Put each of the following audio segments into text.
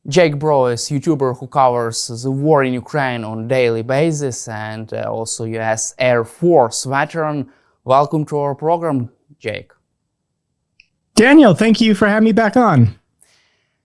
Jake Broe is a YouTuber who covers the war in Ukraine on a daily basis and also US Air Force veteran. Welcome to our program, Jake. Daniel, thank you for having me back on.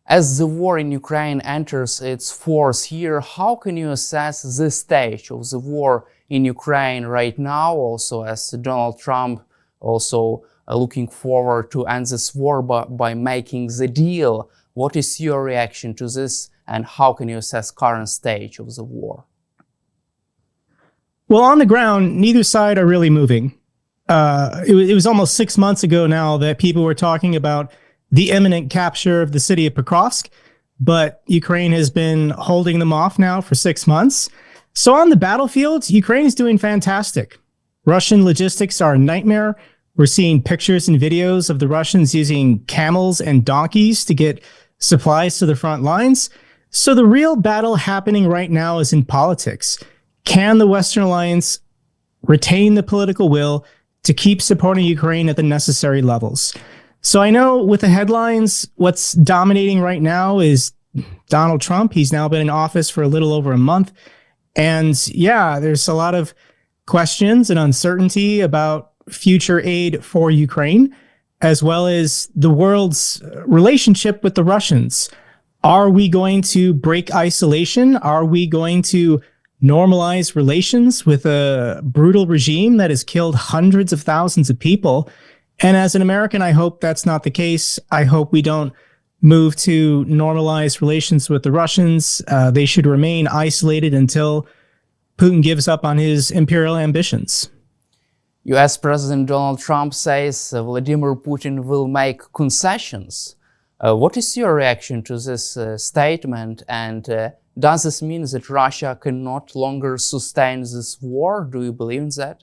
As the war in Ukraine enters its fourth year, how can you assess this stage of the war in Ukraine right now, also as Donald Trump also looking forward to end this war by making the deal? What is your reaction to this, and how can you assess current stage of the war? Well, on the ground, neither side are really moving. It was almost 6 months ago now that people were talking about the imminent capture of the city of Pokrovsk, but Ukraine has been holding them off now for 6 months. So on the battlefield, Ukraine is doing fantastic. Russian logistics are a nightmare. We're seeing pictures and videos of the Russians using camels and donkeys to get supplies to the front lines. So the real battle happening right now is in politics. Can the Western Alliance retain the political will to keep supporting Ukraine at the necessary levels? So I know with the headlines, what's dominating right now is Donald Trump. He's now been in office for a little over a month. And yeah, there's a lot of questions and uncertainty about future aid for Ukraine, as well as the world's relationship with the Russians. Are we going to break isolation? Are we going to normalize relations with a brutal regime that has killed hundreds of thousands of people? And as an American, I hope that's not the case. I hope we don't move to normalize relations with the Russians. They should remain isolated until Putin gives up on his imperial ambitions. US President Donald Trump says Vladimir Putin will make concessions. What is your reaction to this statement? And does this mean that Russia can no longer sustain this war? Do you believe in that?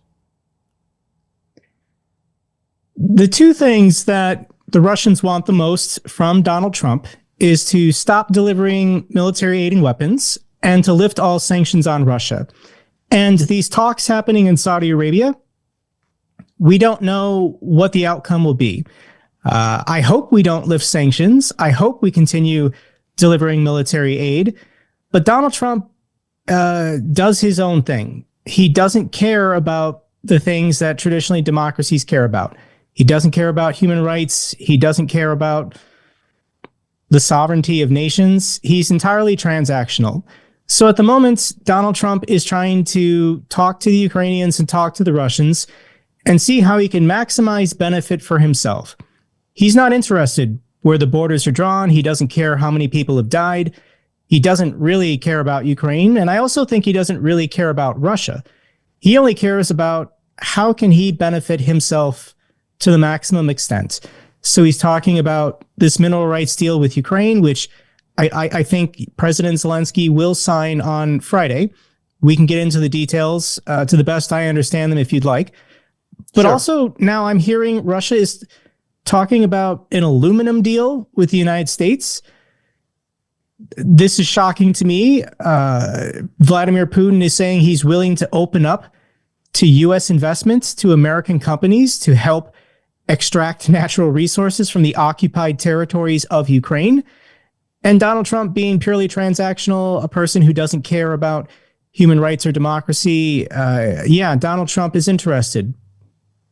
The two things that the Russians want the most from Donald Trump is to stop delivering military aid and weapons and to lift all sanctions on Russia. And these talks happening in Saudi Arabia, we don't know what the outcome will be. I hope we don't lift sanctions. I hope we continue delivering military aid. But Donald Trump does his own thing. He doesn't care about the things that traditionally democracies care about. He doesn't care about human rights. He doesn't care about the sovereignty of nations. He's entirely transactional. So at the moment, Donald Trump is trying to talk to the Ukrainians and talk to the Russians and see how he can maximize benefit for himself. He's not interested where the borders are drawn. He doesn't care how many people have died. He doesn't really care about Ukraine. And I also think he doesn't really care about Russia. He only cares about how can he benefit himself to the maximum extent. So he's talking about this mineral rights deal with Ukraine, which I think President Zelenskyi will sign on Friday. We can get into the details to the best I understand them if you'd like. But Sure. also now I'm hearing Russia is talking about an aluminum deal with the United States. This is shocking to me. Vladimir Putin is saying he's willing to open up to U.S. investments to American companies to help extract natural resources from the occupied territories of Ukraine. And Donald Trump being purely transactional, a person who doesn't care about human rights or democracy. Yeah, Donald Trump is interested.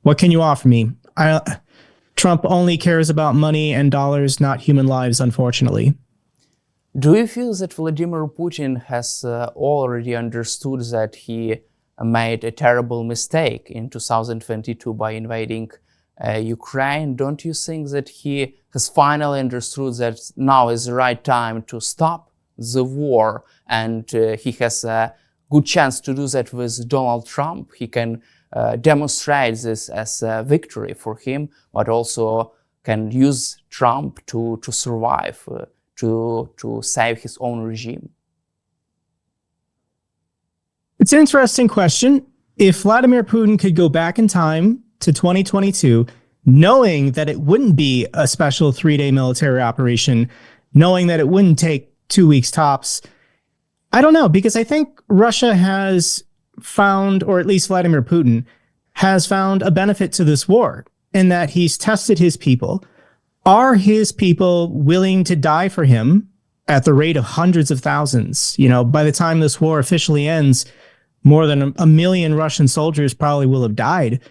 What can you offer me? Trump only cares about money and dollars, not human lives, unfortunately. Do you feel that Vladimir Putin has already understood that he made a terrible mistake in 2022 by invading Ukraine? Don't you think that he has finally understood that now is the right time to stop the war, and he has a good chance to do that with Donald Trump? He can demonstrate this as a victory for him, but also can use Trump to survive, to save his own regime. It's an interesting question. If Vladimir Putin could go back in time to 2022, knowing that it wouldn't be a special 3-day military operation, knowing that it wouldn't take 2 weeks tops, I don't know, because I think Russia has found, or at least Vladimir Putin has found a benefit to this war in that he's tested his people. Are his people willing to die for him at the rate of hundreds of thousands. You know, by the time this war officially ends, more than a million Russian soldiers probably will have died.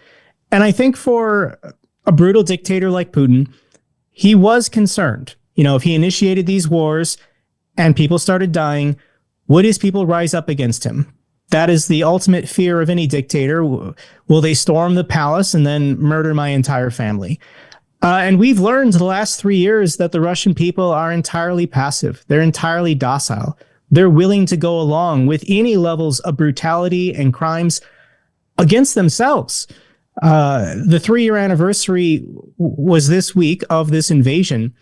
And I think for a brutal dictator like Putin, he was concerned. You know, if he initiated these wars and people started dying, would his people rise up against him? That is the ultimate fear of any dictator. Will they storm the palace and then murder my entire family? And we've learned the last 3 years that the Russian people are entirely passive. They're entirely docile. They're willing to go along with any levels of brutality and crimes against themselves. The 3-year anniversary was this week of this invasion.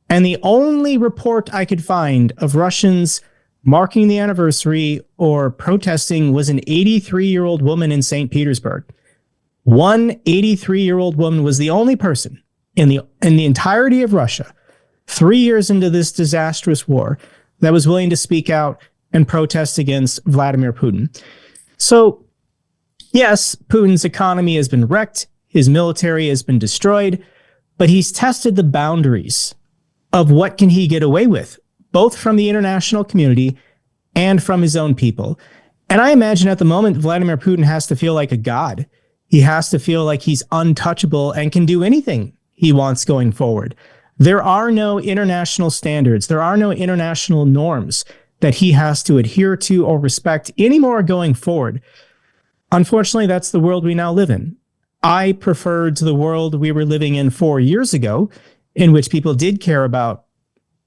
And the only report I could find of Russians marking the anniversary or protesting was an 83-year-old woman in St. Petersburg. One 83-year-old woman was the only person in the entirety of Russia, 3 years into this disastrous war, that was willing to speak out and protest against Vladimir Putin. So, yes, Putin's economy has been wrecked, his military has been destroyed, but he's tested the boundaries of what can he get away with, both from the international community and from his own people. And I imagine at the moment, Vladimir Putin has to feel like a god. He has to feel like he's untouchable and can do anything he wants going forward. There are no international standards. There are no international norms that he has to adhere to or respect anymore going forward. Unfortunately, that's the world we now live in. I preferred the world we were living in 4 years ago, in which people did care about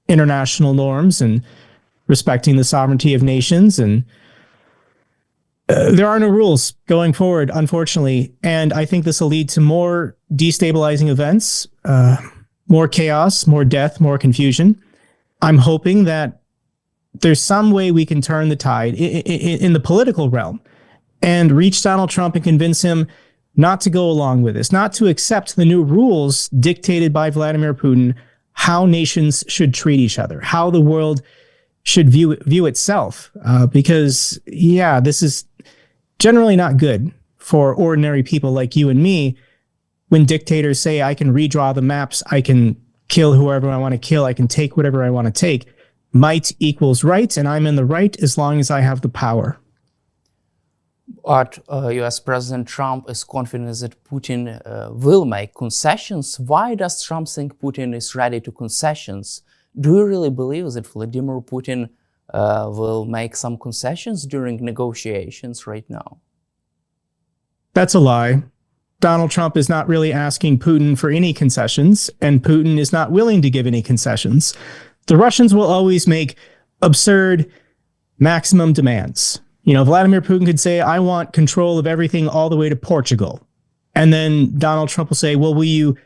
international norms and respecting the sovereignty of nations. And there are no rules going forward, unfortunately. And I think this will lead to more destabilizing events, more chaos, more death, more confusion. I'm hoping that there's some way we can turn the tide in the political realm and reach Donald Trump and convince him not to go along with this, not to accept the new rules dictated by Vladimir Putin, how nations should treat each other, how the world should view itself. Because, yeah, this is generally not good for ordinary people like you and me when dictators say, I can redraw the maps, I can kill whoever I want to kill, I can take whatever I want to take. Might equals right, and I'm in the right as long as I have the power. But US President Trump is confident that Putin will make concessions. Why does Trump think Putin is ready to concessions? Do you really believe that Vladimir Putin will make some concessions during negotiations right now? That's a lie. Donald Trump is not really asking Putin for any concessions, and Putin is not willing to give any concessions. The Russians will always make absurd maximum demands. You know, Vladimir Putin could say, I want control of everything all the way to Portugal. And then Donald Trump will say, well, will you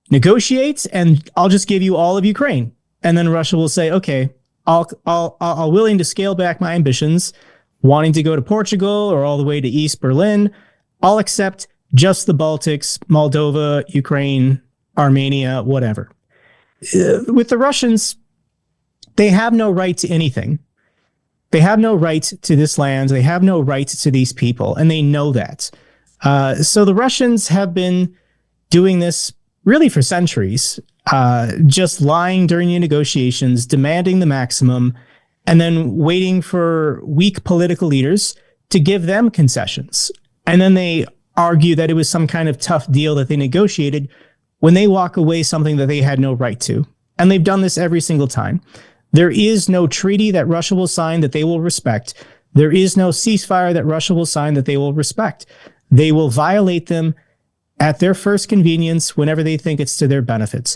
negotiate? And I'll just give you all of Ukraine. And then Russia will say, okay, I'll willing to scale back my ambitions, wanting to go to Portugal or all the way to East Berlin. I'll accept just the Baltics, Moldova, Ukraine, Armenia, whatever. With the Russians, they have no right to anything. They have no right to this land. They have no right to these people, and they know that. So the Russians have been doing this really for centuries, just lying during the negotiations, demanding the maximum, and then waiting for weak political leaders to give them concessions. And then they argue that it was some kind of tough deal that they negotiated when they walk away something that they had no right to. And they've done this every single time. There is no treaty that Russia will sign that they will respect. There is no ceasefire that Russia will sign that they will respect. They will violate them at their first convenience whenever they think it's to their benefits.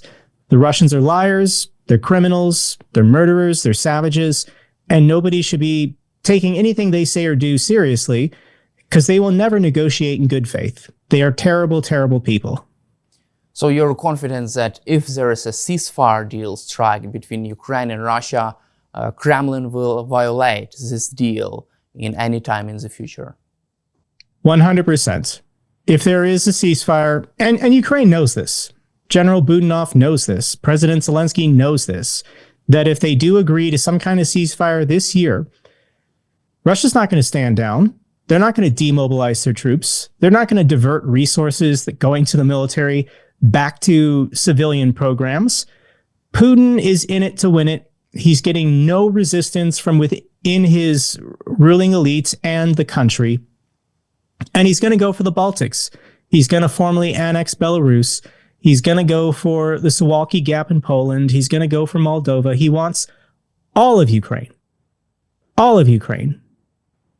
The Russians are liars, they're criminals, they're murderers, they're savages, and nobody should be taking anything they say or do seriously because they will never negotiate in good faith. They are terrible, terrible people. So you're confident that if there is a ceasefire deal struck between Ukraine and Russia, Kremlin will violate this deal in any time in the future? 100%. If there is a ceasefire, and Ukraine knows this, General Budanov knows this, President Zelensky knows this, that if they do agree to some kind of ceasefire this year, Russia's not going to stand down. They're not going to demobilize their troops. They're not going to divert resources that going to the military back to civilian programs. Putin is in it to win it. He's getting no resistance from within his ruling elites and the country. And he's going to go for the Baltics. He's going to formally annex Belarus. He's going to go for the Suwalki Gap in Poland. He's going to go for Moldova. He wants all of Ukraine. All of Ukraine.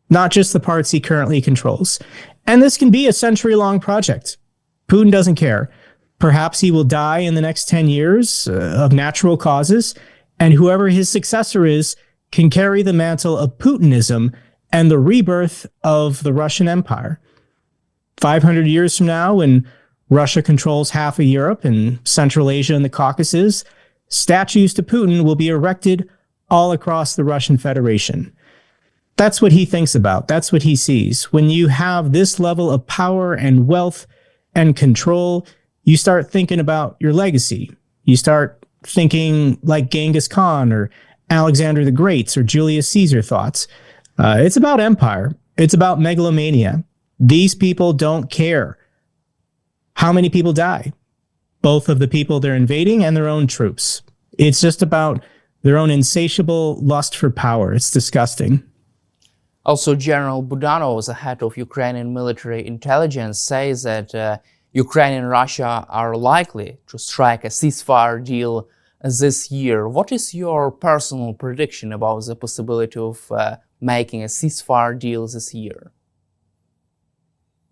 Not just the parts he currently controls. And this can be a century-long project. Putin doesn't care. Perhaps he will die in the next 10 years of natural causes, and whoever his successor is can carry the mantle of Putinism and the rebirth of the Russian Empire. 500 years from now, when Russia controls half of Europe and Central Asia and the Caucasus, statues to Putin will be erected all across the Russian Federation. That's what he thinks about. That's what he sees. When you have this level of power and wealth and control, you start thinking about your legacy. You start thinking like Genghis Khan or Alexander the Great or Julius Caesar thought. It's about empire. It's about megalomania. These people don't care how many people die, both of the people they're invading and their own troops. It's just about their own insatiable lust for power. It's disgusting. Also, General Budanov, the head of Ukrainian military intelligence, says that Ukraine and Russia are likely to strike a ceasefire deal this year. What is your personal prediction about the possibility of making a ceasefire deal this year?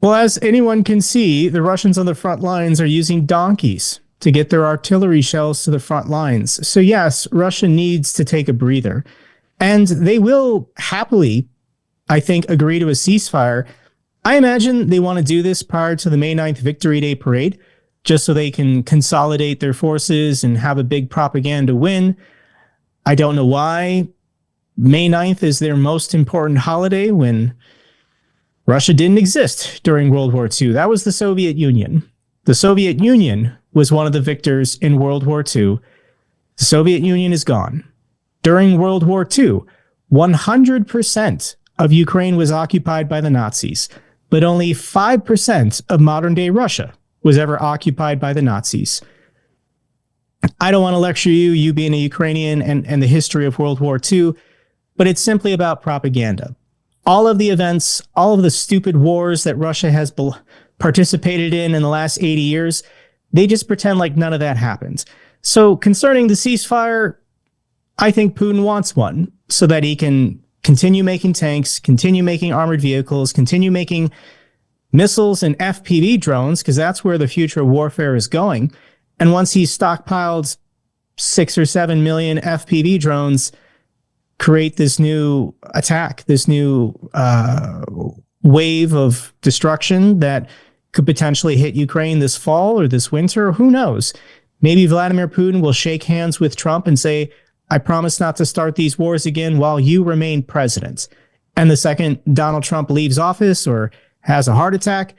Well, as anyone can see, the Russians on the front lines are using donkeys to get their artillery shells to the front lines. So yes, Russia needs to take a breather. And they will happily, I think, agree to a ceasefire. I imagine they want to do this prior to the May 9th Victory Day parade, just so they can consolidate their forces and have a big propaganda win. I don't know why May 9th is their most important holiday when Russia didn't exist during World War II. That was the Soviet Union. The Soviet Union was one of the victors in World War II. The Soviet Union is gone. During World War II, 100% of Ukraine was occupied by the Nazis, but only 5% of modern-day Russia was ever occupied by the Nazis. I don't want to lecture you, you being a Ukrainian, and the history of World War II, but it's simply about propaganda. All of the events, all of the stupid wars that Russia has participated in the last 80 years, they just pretend like none of that happened. So concerning the ceasefire, I think Putin wants one so that he can continue making tanks, continue making armored vehicles, continue making missiles and FPV drones, because that's where the future of warfare is going. And once he's stockpiled 6 or 7 million FPV drones, create this new attack, this new wave of destruction that could potentially hit Ukraine this fall or this winter. Who knows? Maybe Vladimir Putin will shake hands with Trump and say, I promise not to start these wars again while you remain president. And the second Donald Trump leaves office or has a heart attack,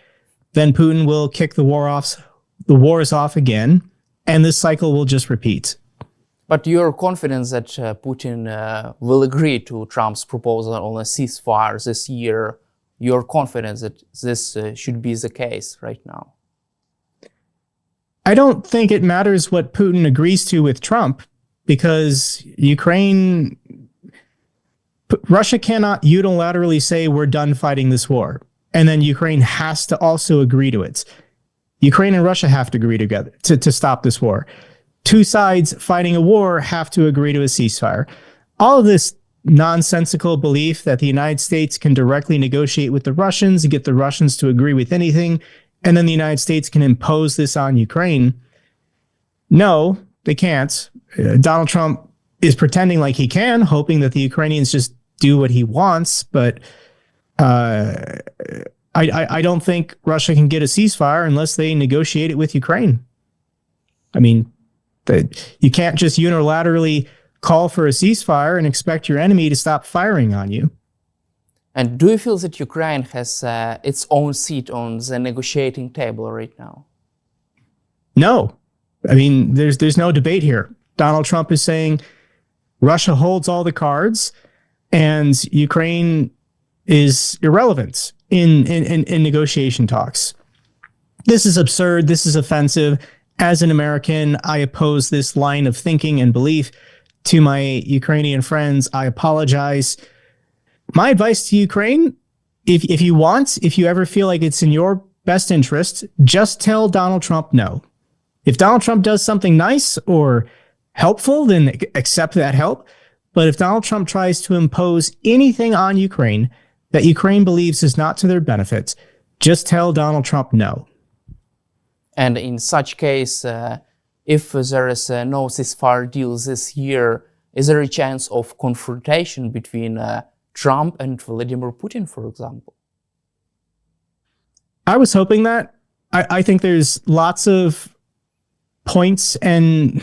then Putin will kick the wars off again, and this cycle will just repeat. But you're confident that Putin will agree to Trump's proposal on a ceasefire this year. You're confident that this should be the case right now? I don't think it matters what Putin agrees to with Trump, because Russia cannot unilaterally say we're done fighting this war, and then Ukraine has to also agree to it. Ukraine and Russia have to agree together to stop this war. Two sides fighting a war have to agree to a ceasefire. All of this nonsensical belief that the United States can directly negotiate with the Russians and get the Russians to agree with anything, and then the United States can impose this on Ukraine. No, they can't. Donald Trump is pretending like he can, hoping that the Ukrainians just do what he wants, but I don't think Russia can get a ceasefire unless they negotiate it with Ukraine. I mean, you can't just unilaterally call for a ceasefire and expect your enemy to stop firing on you. And do you feel that Ukraine has its own seat on the negotiating table right now? No. I mean, there's no debate here. Donald Trump is saying Russia holds all the cards and Ukraine is irrelevant in negotiation talks. This is absurd. This is offensive. As an American, I oppose this line of thinking and belief. to my Ukrainian friends, I apologize. My advice to Ukraine, if you ever feel like it's in your best interest, just tell Donald Trump no. If Donald Trump does something nice or helpful, then accept that help. But if Donald Trump tries to impose anything on Ukraine that Ukraine believes is not to their benefit, just tell Donald Trump no. And in such case, if there is no ceasefire deal this year, is there a chance of confrontation between Trump and Vladimir Putin, for example? I was hoping that. I think there's lots of points, and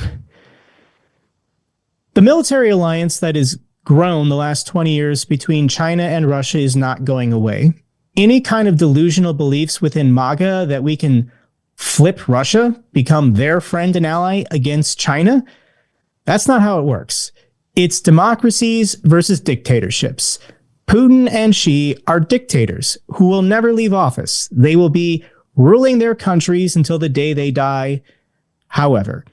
the military alliance that has grown the last 20 years between China and Russia is not going away. Any kind of delusional beliefs within MAGA that we can flip Russia, become their friend and ally against China, that's not how it works. It's democracies versus dictatorships. Putin and Xi are dictators who will never leave office. They will be ruling their countries until the day they die, however.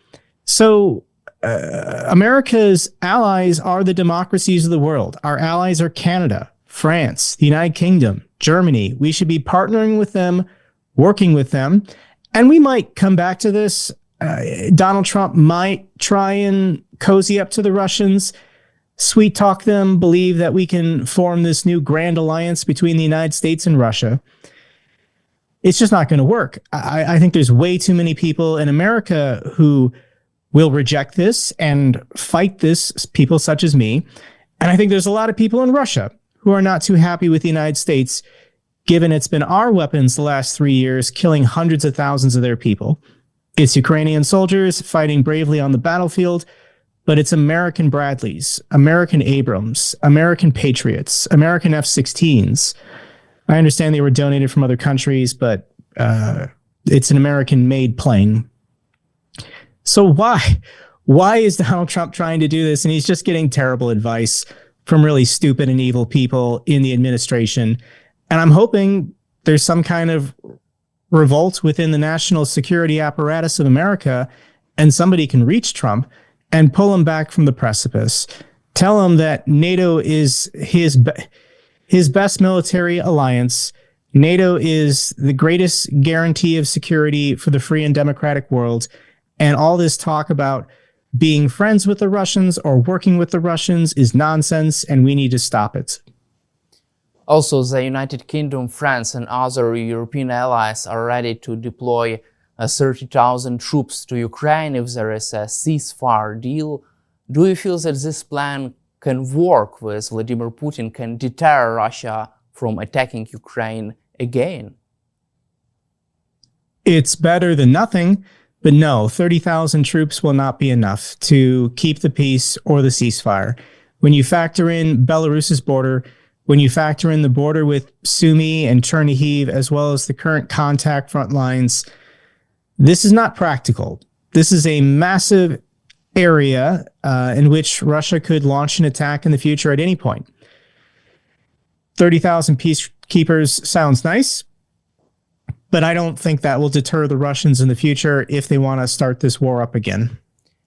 So America's allies are the democracies of the world. Our allies are Canada, France, the United Kingdom, Germany. We should be partnering with them, working with them. And we might come back to this. Donald Trump might try and cozy up to the Russians, sweet talk them, believe that we can form this new grand alliance between the United States and Russia. It's just not going to work. I think there's way too many people in America who will reject this and fight this, people such as me. And I think there's a lot of people in Russia who are not too happy with the United States, given it's been our weapons the last 3 years, killing hundreds of thousands of their people. It's Ukrainian soldiers fighting bravely on the battlefield, but it's American Bradleys, American Abrams, American Patriots, American F-16s. I understand they were donated from other countries, but it's an American-made plane. So why is Donald Trump trying to do this? And he's just getting terrible advice from really stupid and evil people in the administration. And I'm hoping there's some kind of revolt within the national security apparatus of America, and somebody can reach Trump and pull him back from the precipice. Tell him that NATO is his best military alliance. NATO is the greatest guarantee of security for the free and democratic world. And all this talk about being friends with the Russians or working with the Russians is nonsense, and we need to stop it. Also, the United Kingdom, France, and other European allies are ready to deploy 30,000 troops to Ukraine if there is a ceasefire deal. Do you feel that this plan can work with Vladimir Putin, can deter Russia from attacking Ukraine again? It's better than nothing, but no, 30,000 troops will not be enough to keep the peace or the ceasefire. When you factor in Belarus's border, when you factor in the border with Sumy and Chernihiv, as well as the current contact front lines, this is not practical. This is a massive area in which Russia could launch an attack in the future at any point. 30,000 peacekeepers sounds nice, but I don't think that will deter the Russians in the future if they want to start this war up again.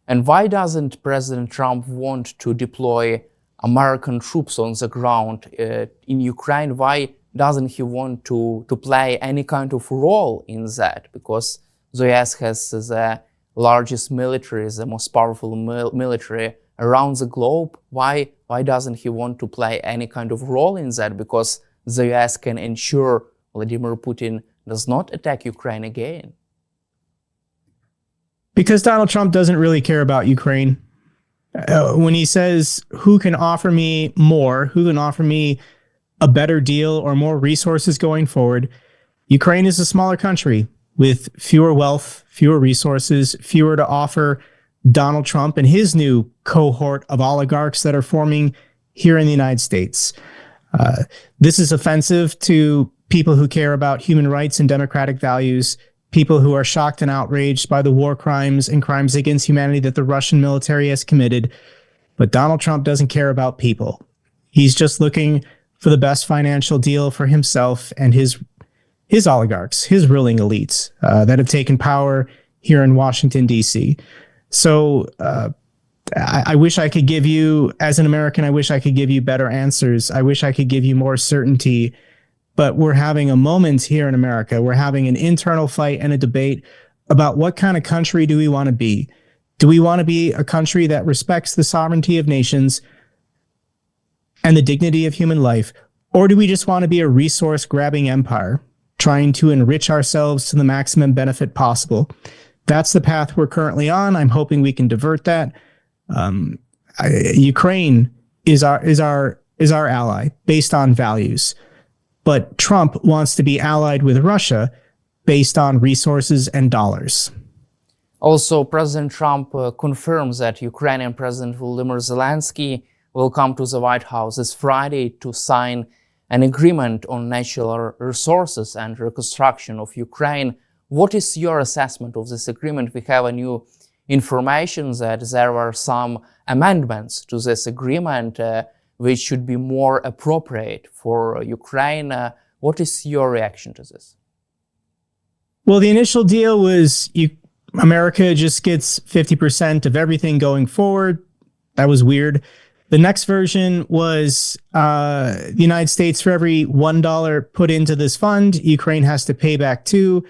And why doesn't President Trump want to deploy American troops on the ground in Ukraine? Why doesn't he want to play any kind of role in that? Because the US has the largest military, the most powerful military around the globe. Why doesn't he want to play any kind of role in that? Because the US can ensure Vladimir Putin does not attack Ukraine again. Because Donald Trump doesn't really care about Ukraine. When he says, who can offer me more, who can offer me a better deal or more resources going forward, Ukraine is a smaller country with fewer wealth, fewer resources, fewer to offer Donald Trump and his new cohort of oligarchs that are forming here in the United States. This is offensive to people who care about human rights and democratic values, people who are shocked and outraged by the war crimes and crimes against humanity that the Russian military has committed. But Donald Trump doesn't care about people. He's just looking for the best financial deal for himself and his oligarchs, his ruling elites that have taken power here in Washington, D.C. So I wish I could give you, as an American, I wish I could give you better answers. I wish I could give you more certainty. But we're having a moment here in America. We're having an internal fight and a debate about what kind of country do we want to be? Do we want to be a country that respects the sovereignty of nations and the dignity of human life? Or do we just want to be a resource-grabbing empire, trying to enrich ourselves to the maximum benefit possible? That's the path we're currently on. I'm hoping we can divert that. Ukraine is our ally based on values. But Trump wants to be allied with Russia based on resources and dollars. Also, President Trump confirms that Ukrainian President Volodymyr Zelenskyi will come to the White House this Friday to sign an agreement on natural resources and reconstruction of Ukraine. What is your assessment of this agreement? We have a new information that there are some amendments to this agreement which should be more appropriate for Ukraine. What is your reaction to this? Well, the initial deal was America just gets 50% of everything going forward. That was weird. The next version was the United States, for every $1 put into this fund, Ukraine has to pay back $2.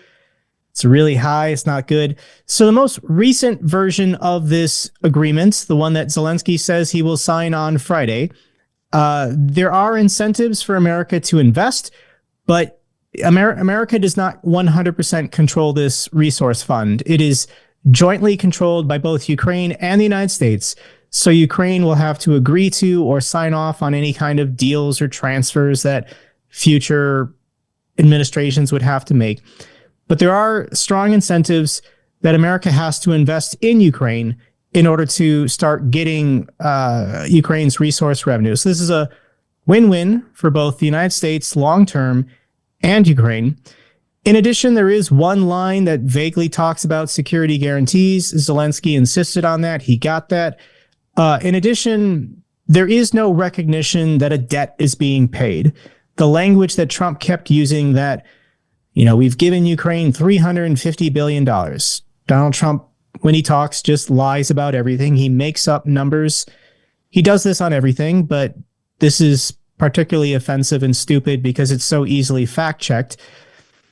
It's really high. It's not good. So the most recent version of this agreement, the one that Zelensky says he will sign on Friday, there are incentives for America to invest, but America does not 100% control this resource fund. It is jointly controlled by both Ukraine and the United States. So Ukraine will have to agree to or sign off on any kind of deals or transfers that future administrations would have to make. But there are strong incentives that America has to invest in Ukraine in order to start getting Ukraine's resource revenue. So this is a win-win for both the United States long-term and Ukraine. In addition, there is one line that vaguely talks about security guarantees. Zelensky insisted on that. He got that. In addition, there is no recognition that a debt is being paid. The language that Trump kept using that, we've given Ukraine $350 billion. Donald Trump, when he talks, just lies about everything. He makes up numbers. He does this on everything, but this is particularly offensive and stupid because it's so easily fact-checked.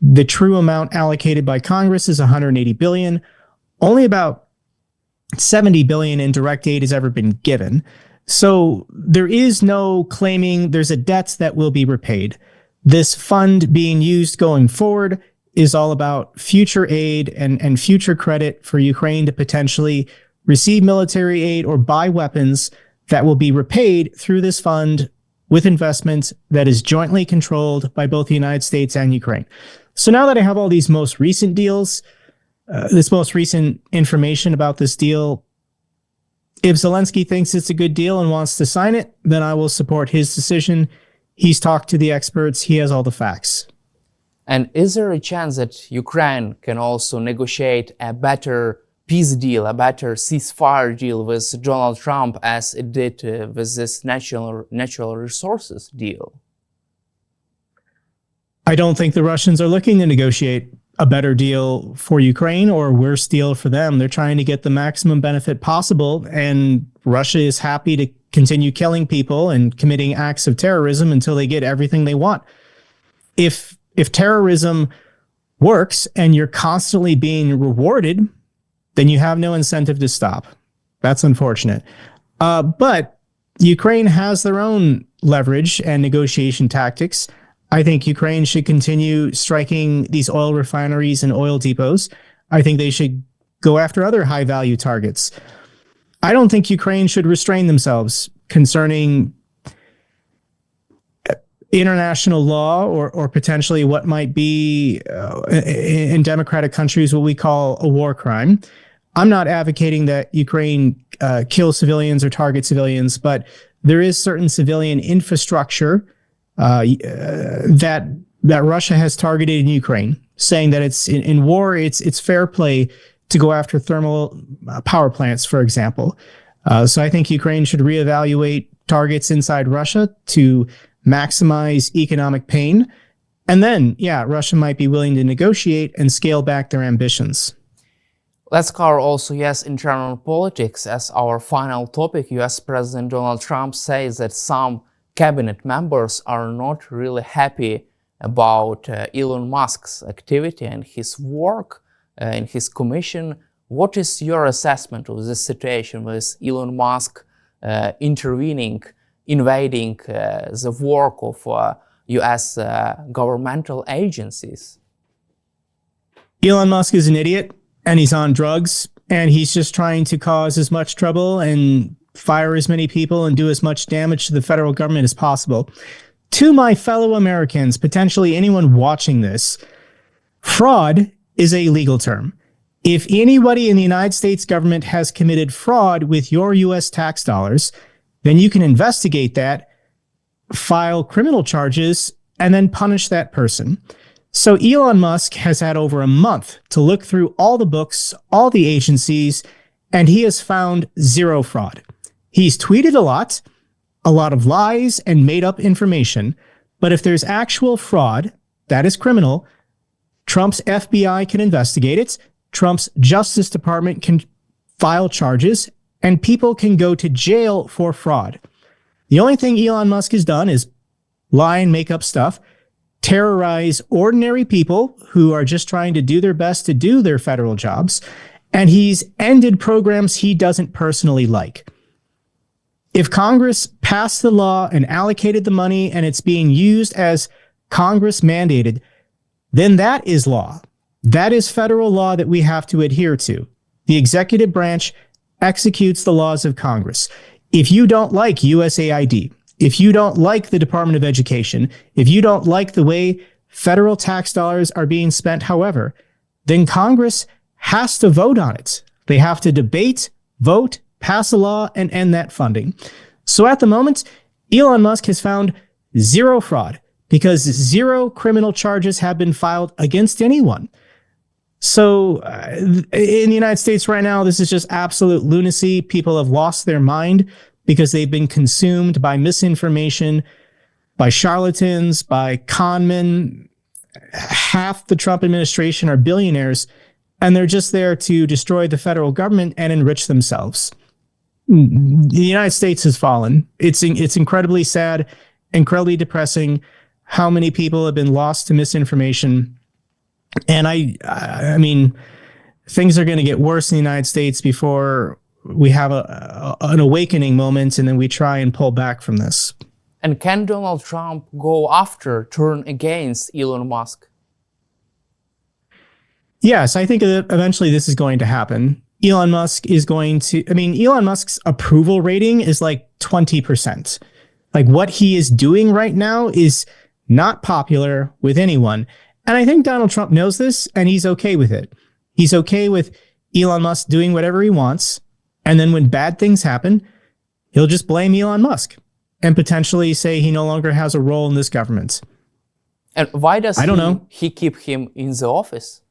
The true amount allocated by Congress is $180 billion. Only about $70 billion in direct aid has ever been given. So there is no claiming there's a debt that will be repaid. This fund being used going forward is all about future aid and future credit for Ukraine to potentially receive military aid or buy weapons that will be repaid through this fund with investment that is jointly controlled by both the United States and Ukraine. So now that I have all these most recent deals, this most recent information about this deal, if Zelensky thinks it's a good deal and wants to sign it, then I will support his decision. He's talked to the experts. He has all the facts. And is there a chance that Ukraine can also negotiate a better peace deal, a better ceasefire deal with Donald Trump as it did with this natural resources deal? I don't think the Russians are looking to negotiate a better deal for Ukraine or a worse deal for them. They're trying to get the maximum benefit possible, and Russia is happy to continue killing people and committing acts of terrorism until they get everything they want. If terrorism works and you're constantly being rewarded, then you have no incentive to stop. That's unfortunate. But Ukraine has their own leverage and negotiation tactics. I think Ukraine should continue striking these oil refineries and oil depots. I think they should go after other high-value targets. I don't think Ukraine should restrain themselves concerning international law or potentially what might be in democratic countries what we call a war crime. I'm not advocating that Ukraine kill civilians or target civilians, but there is certain civilian infrastructure that Russia has targeted in Ukraine, saying that it's in war, it's fair play to go after thermal power plants, for example. So I think Ukraine should reevaluate targets inside Russia to maximize economic pain. And then, Russia might be willing to negotiate and scale back their ambitions. Let's cover also US internal politics as our final topic. US President Donald Trump says that some cabinet members are not really happy about Elon Musk's activity and his work in his commission. What is your assessment of this situation with Elon Musk invading the work of US governmental agencies? Elon Musk is an idiot and he's on drugs and he's just trying to cause as much trouble and fire as many people and do as much damage to the federal government as possible. To my fellow Americans, potentially anyone watching this, fraud is a legal term. If anybody in the United States government has committed fraud with your US tax dollars, then you can investigate that, file criminal charges, and then punish that person. So Elon Musk has had over a month to look through all the books, all the agencies, and he has found zero fraud. He's tweeted a lot of lies and made up information, but if there's actual fraud, that is criminal, Trump's FBI can investigate it, Trump's Justice Department can file charges, and people can go to jail for fraud. The only thing Elon Musk has done is lie and make up stuff, terrorize ordinary people who are just trying to do their best to do their federal jobs, and he's ended programs he doesn't personally like. If Congress passed the law and allocated the money and it's being used as Congress mandated, then that is law. That is federal law that we have to adhere to. The executive branch executes the laws of Congress. If you don't like USAID, if you don't like the Department of Education, if you don't like the way federal tax dollars are being spent, however, then Congress has to vote on it. They have to debate, vote, pass a law, and end that funding. So at the moment, Elon Musk has found zero fraud because zero criminal charges have been filed against anyone. So in the United States right now, this is just absolute lunacy. People have lost their mind because they've been consumed by misinformation, by charlatans, by con men. Half the Trump administration are billionaires, and they're just there to destroy the federal government and enrich themselves. The United States has fallen. It's incredibly sad, incredibly depressing how many people have been lost to misinformation. And I mean, things are going to get worse in the United States before we have an awakening moment and then we try and pull back from this. And can Donald Trump turn against Elon Musk? Yes, I think that eventually this is going to happen. Elon Musk is going to, Elon Musk's approval rating is like 20%. Like what he is doing right now is not popular with anyone. And I think Donald Trump knows this and he's okay with it. He's okay with Elon Musk doing whatever he wants. And then when bad things happen, he'll just blame Elon Musk and potentially say he no longer has a role in this government. And why does he keep him in the office?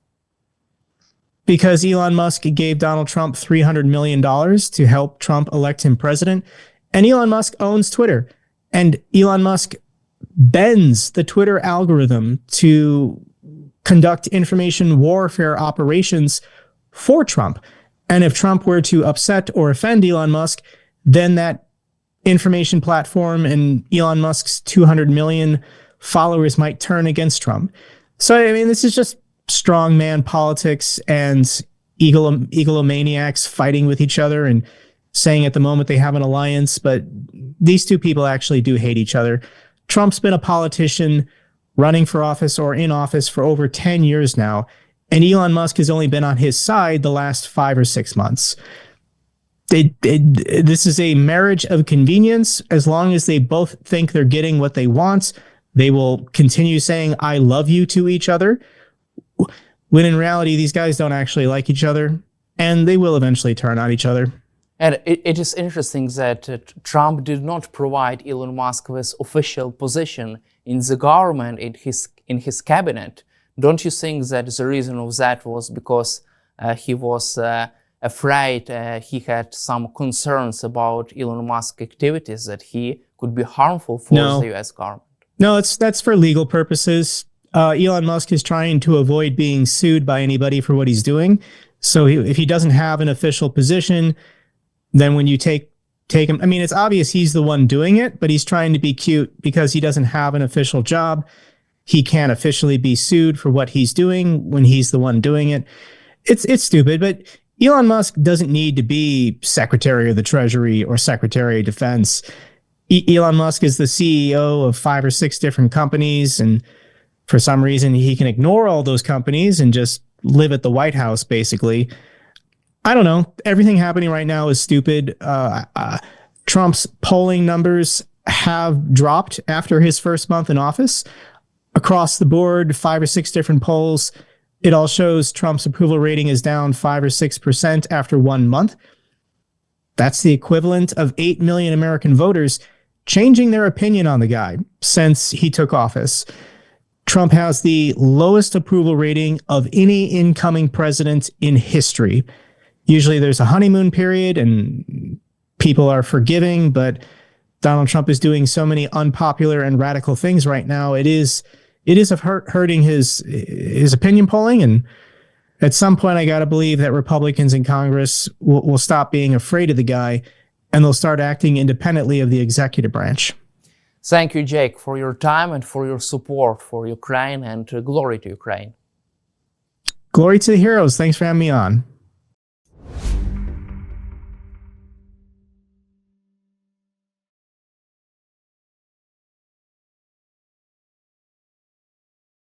Because Elon Musk gave Donald Trump $300 million to help Trump elect him president. And Elon Musk owns Twitter. And Elon Musk bends the Twitter algorithm to conduct information warfare operations for Trump. And if Trump were to upset or offend Elon Musk, then that information platform and Elon Musk's 200 million followers might turn against Trump. So, this is just strongman politics and egomaniacs fighting with each other and saying at the moment they have an alliance, but these two people actually do hate each other. Trump's been a politician running for office or in office for over 10 years now, and Elon Musk has only been on his side the last 5 or 6 months. This is a marriage of convenience. As long as they both think they're getting what they want, they will continue saying, "I love you" to each other, when in reality, these guys don't actually like each other, and they will eventually turn on each other. And it is interesting that Trump did not provide Elon Musk with official position in the government, in his cabinet. Don't you think that the reason of that was because he was afraid, he had some concerns about Elon Musk activities, that he could be harmful for the US government? No, that's for legal purposes. Elon Musk is trying to avoid being sued by anybody for what he's doing. So if he doesn't have an official position, then when you take him, I mean, it's obvious he's the one doing it, but he's trying to be cute because he doesn't have an official job. He can't officially be sued for what he's doing when he's the one doing it. It's stupid, but Elon Musk doesn't need to be Secretary of the Treasury or Secretary of Defense. Elon Musk is the CEO of 5 or 6 different companies, and for some reason he can ignore all those companies and just live at the White House, basically. I don't know. Everything happening right now is stupid. Trump's polling numbers have dropped after his first month in office. Across the board, 5 or 6 different polls, it all shows Trump's approval rating is down 5 or 6% after 1 month. That's the equivalent of 8 million American voters changing their opinion on the guy since he took office. Trump has the lowest approval rating of any incoming president in history. Usually there's a honeymoon period and people are forgiving, but Donald Trump is doing so many unpopular and radical things right now. It is hurting his opinion polling. And at some point, I got to believe that Republicans in Congress will stop being afraid of the guy and they'll start acting independently of the executive branch. Thank you, Jake, for your time and for your support for Ukraine, and glory to Ukraine. Glory to the heroes. Thanks for having me on.